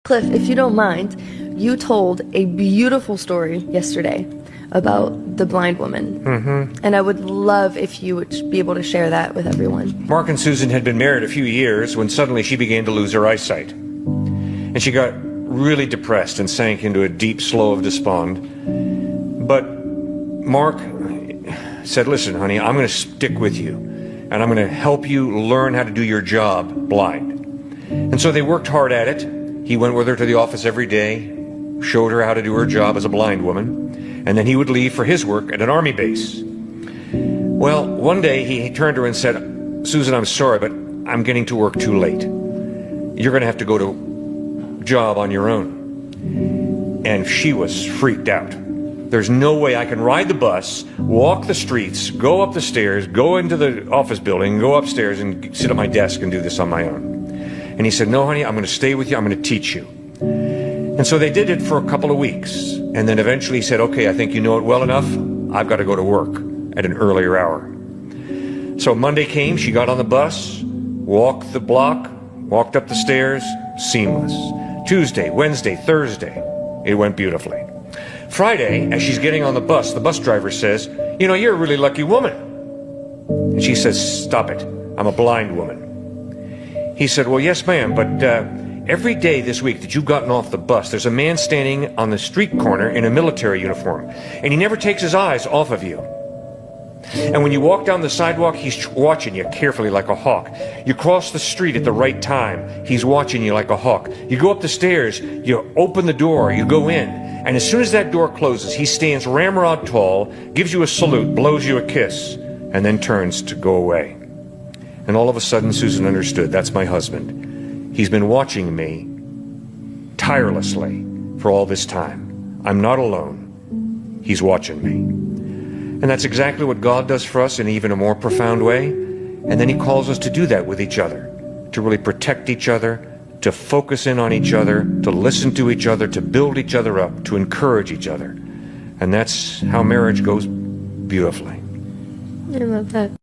Cliff, if you don't mind, you told a beautiful story yesterday about the blind woman. And I would love if you would be able to share that with everyone. Mark and Susan had been married a few years when suddenly she began to lose her eyesight. And she got really depressed and sank into a deep slough of despond. But Mark said, listen, honey, I'm going to stick with you. And I'm going to help you learn how to do your job blind. And so they worked hard at it. He went with her to the office every day, showed her how to do her job as a blind woman, and then he would leave for his work at an army base. Well, one day he turned to her and said, Susan, I'm sorry, but I'm getting to work too late. You're going to have to go to job on your own. And she was freaked out. There's no way I can ride the bus, walk the streets, go up the stairs, go into the office building, go upstairs and sit at my desk and do this on my own. And he said, no, honey, I'm going to stay with you. I'm going to teach you. And so they did it for a couple of weeks. And then eventually he said, okay, I think you know it well enough. I've got to go to work at an earlier hour. So Monday came, she got on the bus, walked the block, walked up the stairs, seamless. Tuesday, Wednesday, Thursday, it went beautifully. Friday, as she's getting on the bus driver says, you know, you're a really lucky woman. And she says, stop it. I'm a blind woman. He said, well, yes, ma'am, but every day this week that you've gotten off the bus, there's a man standing on the street corner in a military uniform, and he never takes his eyes off of you. And when you walk down the sidewalk, he's watching you carefully like a hawk. You cross the street at the right time, he's watching you like a hawk. You go up the stairs, you open the door, you go in, and as soon as that door closes, he stands ramrod tall, gives you a salute, blows you a kiss, and then turns to go away. And all of a sudden, Susan understood, that's my husband. He's been watching me tirelessly for all this time. I'm not alone. He's watching me. And that's exactly what God does for us in even a more profound way. And then he calls us to do that with each other, to really protect each other, to focus in on each other, to listen to each other, to build each other up, to encourage each other. And that's how marriage goes beautifully. I love that.